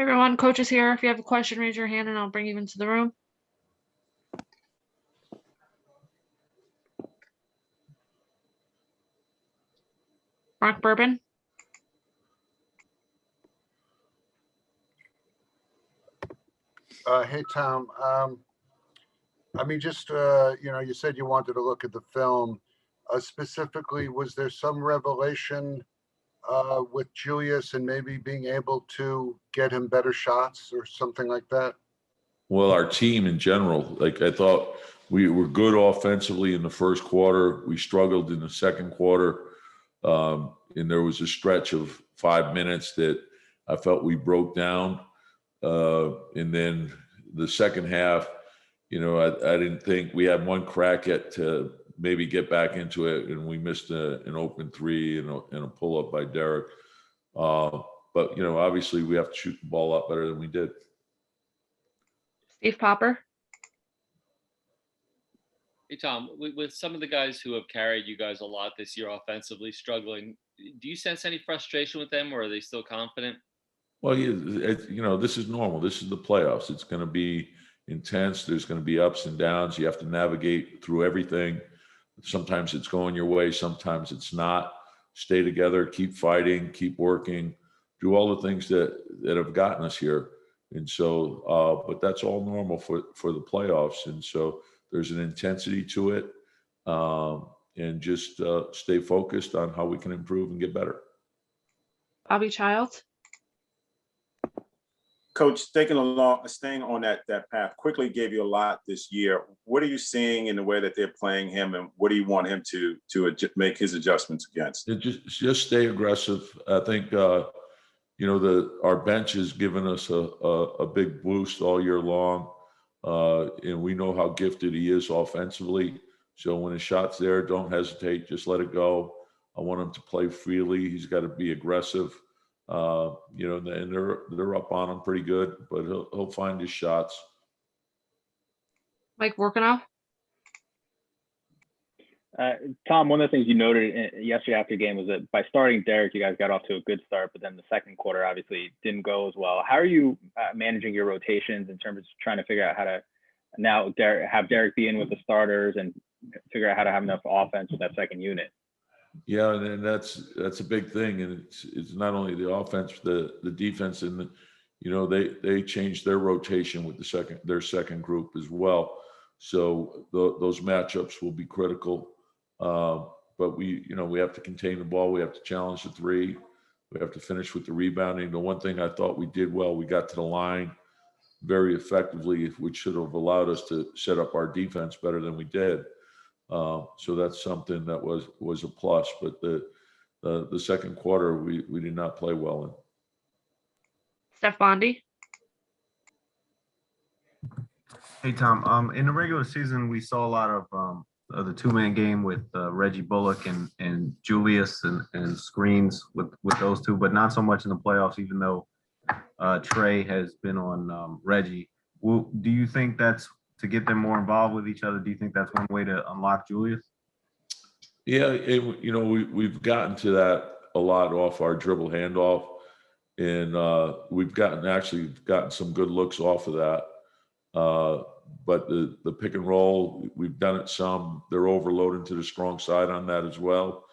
Everyone, coach is here. If you have a question, raise your hand and I'll bring you into the room. Mark Bourbon. Hey, Tom. You said you wanted to look at the film. Specifically, was there some revelation with Julius and maybe being able to get him better shots or something like that? Well, our team in general, I thought we were good offensively in the first quarter. We struggled in the second quarter. And there was a stretch of 5 minutes that I felt we broke down. And then the second half, I didn't think we had one crack at to maybe get back into it, and we missed an open three and a pull up by Derek. But obviously we have to shoot the ball up better than we did. Steve Popper. Hey, Tom, with some of the guys who have carried you guys a lot this year offensively struggling, do you sense any frustration with them, or are they still confident? Well, this is normal. This is the playoffs. It's going to be intense. There's going to be ups and downs. You have to navigate through everything. Sometimes it's going your way. Sometimes it's not. Stay together, keep fighting, keep working, do all the things that have gotten us here. And so, but that's all normal for the playoffs. And so there's an intensity to it, and just stay focused on how we can improve and get better. Bobby Childs. Coach, staying on that path, quickly gave you a lot this year. What are you seeing in the way that they're playing him, and what do you want him to make his adjustments against? Just stay aggressive. I think our bench has given us a big boost all year long, and we know how gifted he is offensively. So when his shot's there, don't hesitate. Just let it go. I want him to play freely. He's got to be aggressive. And they're up on him pretty good, but he'll find his shots. Mike Vorkunov. Tom, one of the things you noted yesterday after the game was that by starting Derek, you guys got off to a good start, but then the second quarter obviously didn't go as well. How are you managing your rotations in terms of trying to figure out how to now have Derek be in with the starters and figure out how to have enough offense with that second unit? Yeah, and that's a big thing, and it's not only the offense, the defense, and they changed their rotation with their second group as well. So those matchups will be critical. But we have to contain the ball. We have to challenge the three. We have to finish with the rebounding. The one thing I thought we did well, we got to the line very effectively, which should have allowed us to set up our defense better than we did. So that's something that was a plus. But the second quarter, we did not play well in. Steph Bondy. Hey, Tom. In the regular season, we saw a lot of the two-man game with Reggie Bullock and Julius and screens with those two, but not so much in the playoffs, even though Trey has been on Reggie. Do you think that's to get them more involved with each other? Do you think that's one way to unlock Julius? Yeah, we've gotten to that a lot off our dribble handoff, and we've gotten some good looks off of that. But the pick and roll, we've done it some. They're overloading to the strong side on that as well.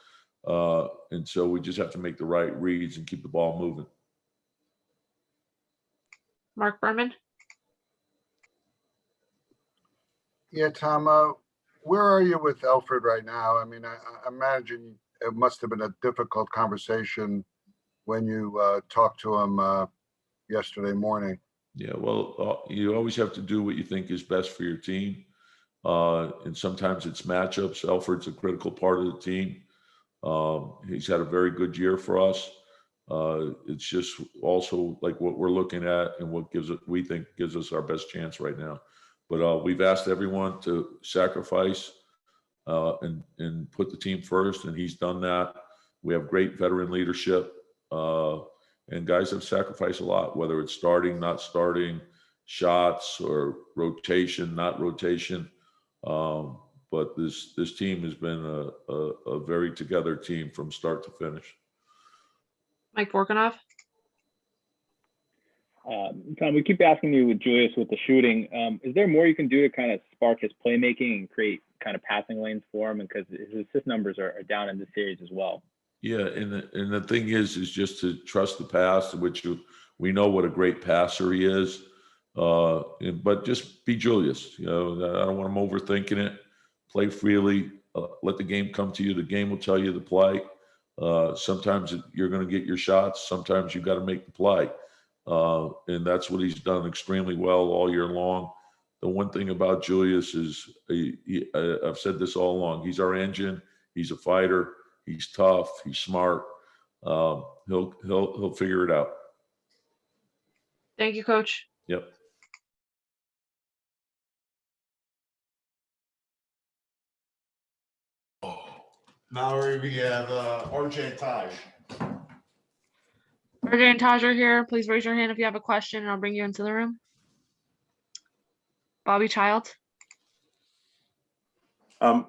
And so we just have to make the right reads and keep the ball moving. Mark Berman. Yeah, Tom, where are you with Elfrid right now? I mean, I imagine it must have been a difficult conversation when you talked to him yesterday morning. Yeah, well, you always have to do what you think is best for your team. And sometimes it's matchups. Elfrid's a critical part of the team. He's had a very good year for us. It's just also like what we're looking at and what we think gives us our best chance right now. But we've asked everyone to sacrifice and put the team first, and he's done that. We have great veteran leadership. And guys have sacrificed a lot, whether it's starting, not starting, shots, or rotation, not rotation. But this team has been a very together team from start to finish. Mike Vorkunov. Tom, we keep asking you with Julius with the shooting. Is there more you can do to kind of spark his playmaking and create kind of passing lanes for him? And because his assist numbers are down in this series as well. Yeah, and the thing is just to trust the pass, which we know what a great passer he is. But just be Julius. You know, I don't want him overthinking it. Play freely. Let the game come to you. The game will tell you the play. Sometimes you're going to get your shots. Sometimes you've got to make the play. And that's what he's done extremely well all year long. The one thing about Julius is, I've said this all along, he's our engine. He's a fighter. He's tough. He's smart. He'll figure it out. Thank you, Coach. Yep. Mallory, we have RJ and Taj. RJ and Taj are here. Please raise your hand if you have a question, and I'll bring you into the room. Bobby Child.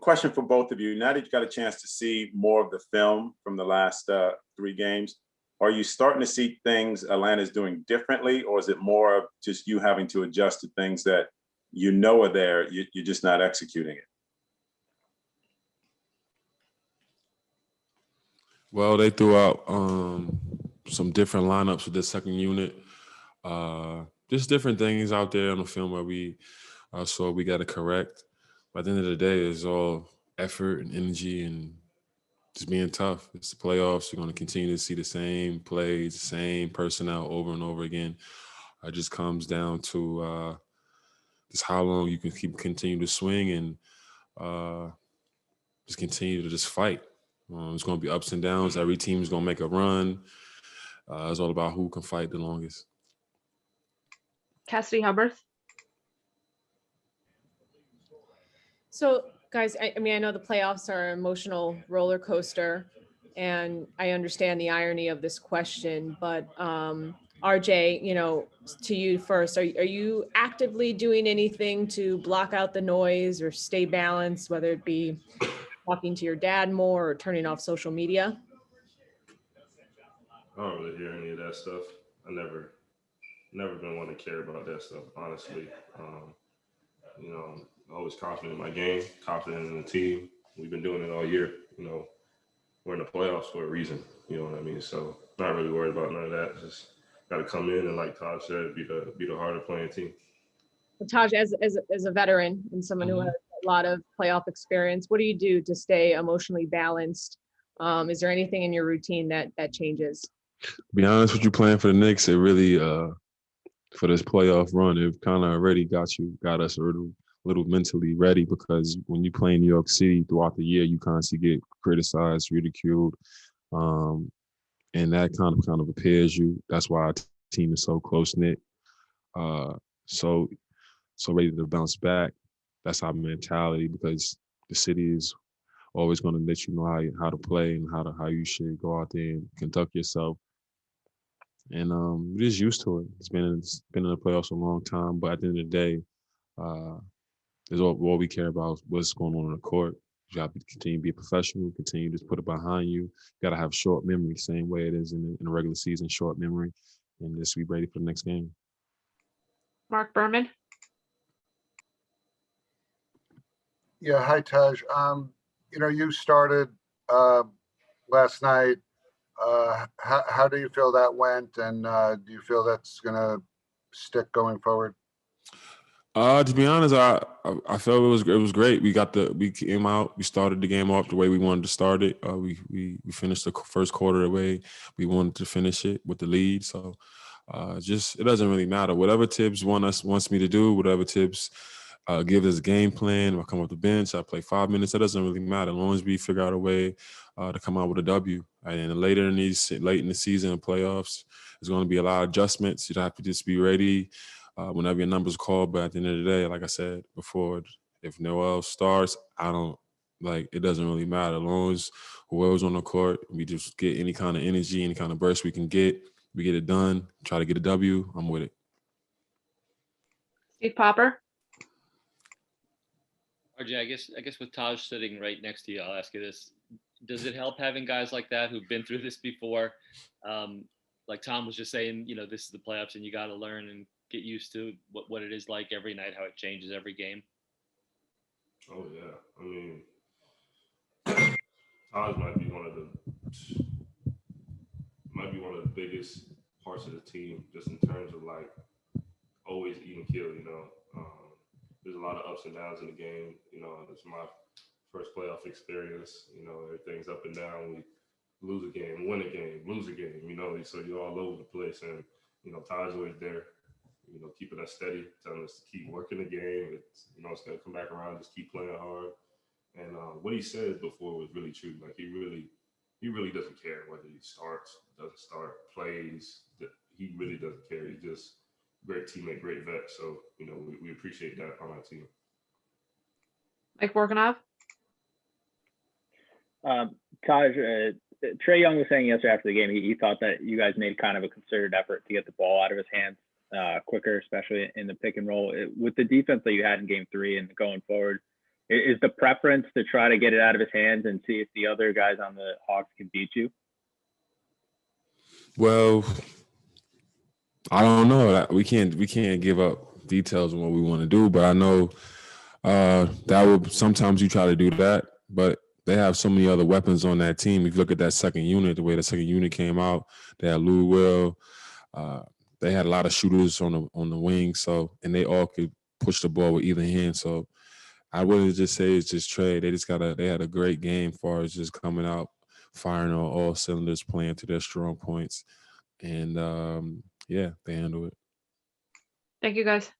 Question for both of you. Now that you got a chance to see more of the film from the last 3 games, are you starting to see things Atlanta's doing differently, or is it more of just you having to adjust to things that you know are there, you're just not executing it? Well, they threw out some different lineups with the second unit. Just different things out there on the film where we saw we got to correct. But at the end of the day, it's all effort and energy and just being tough. It's the playoffs. You're going to continue to see the same plays, the same personnel over and over again. It just comes down to just how long you can continue to swing and just continue to just fight. It's going to be ups and downs. Every team is going to make a run. It's all about who can fight the longest. Cassidy Hubbard. So, guys, I mean, I know the playoffs are an emotional roller coaster, and I understand the irony of this question, but RJ, you know, to you first, are you actively doing anything to block out the noise or stay balanced, whether it be talking to your dad more or turning off social media? I don't really hear any of that stuff. I never been one to care about that stuff, honestly. You know, I'm always confident in my game, confident in the team. We've been doing it all year. You know, we're in the playoffs for a reason. You know what I mean? So not really worried about none of that. Just got to come in and, like Todd said, be the harder playing team. Taj, as a veteran and someone who has a lot of playoff experience, what do you do to stay emotionally balanced? Is there anything in your routine that changes? To be honest with you, playing for the Knicks, it really for this playoff run, it kind of already got us a little mentally ready, because when you play in New York City throughout the year, you constantly get criticized, ridiculed, and that kind of prepares you. That's why our team is so close knit, so ready to bounce back. That's our mentality, because the city is always going to let you know how to play and how you should go out there and conduct yourself. And we're just used to it. It's been in the playoffs a long time, but at the end of the day, is all we care about is what's going on the court. You got to continue to be a professional, continue to put it behind you. You got to have short memory, same way it is in the regular season, short memory, and just be ready for the next game. Mark Berman. Yeah, hi, Taj. You know, you started last night. How do you feel that went, and do you feel that's going to stick going forward? To be honest, I felt it was great. We came out, we started the game off the way we wanted to start it. We finished the first quarter the way we wanted to finish it with the lead. So it doesn't really matter. Whatever Tibbs wants me to do, whatever Tibbs give us a game plan, I come off the bench, I play 5 minutes. That doesn't really matter as long as we figure out a way to come out with a W. And late in the season and playoffs, there's going to be a lot of adjustments. You have to just be ready whenever your number's called. But at the end of the day, like I said before, if Noel starts, it doesn't really matter. As long as whoever's on the court, we just get any kind of energy, any kind of burst we can get. We get it done, try to get a W, I'm with it. Steve Popper. RJ, I guess with Taj sitting right next to you, I'll ask you this. Does it help having guys like that who've been through this before? like Tom was just saying, this is the playoffs and you got to learn and get used to what it is like every night, how it changes every game. Oh yeah, I mean, Taj might be one of the biggest parts of the team, just in terms of like always even kill. There's a lot of ups and downs in the game. It's my first playoff experience. Everything's up and down. We lose a game, win a game, lose a game. So you're all over the place, and Taj's always there. Keeping us steady, telling us to keep working the game. It's gonna come back around. Just keep playing hard. And what he said before was really true. Like he really doesn't care whether he starts, doesn't start, plays. He really doesn't care. He's just great teammate, great vet. So we appreciate that on our team. Mike Borkanov. Taj, Trae Young was saying yesterday after the game, he thought that you guys made kind of a concerted effort to get the ball out of his hands quicker, especially in the pick and roll. With the defense that you had in Game 3 and going forward, is the preference to try to get it out of his hands and see if the other guys on the Hawks can beat you? Well, I don't know. We can't give up details on what we want to do, but I know that would sometimes you try to do that, but they have so many other weapons on that team. If you look at that second unit, the way the second unit came out, they had Lou Will. They had a lot of shooters on the wing, and they all could push the ball with either hand. So I wouldn't just say it's just Trae. They had a great game as far as just coming out, firing on all cylinders, playing to their strong points. And, they handle it. Thank you, guys.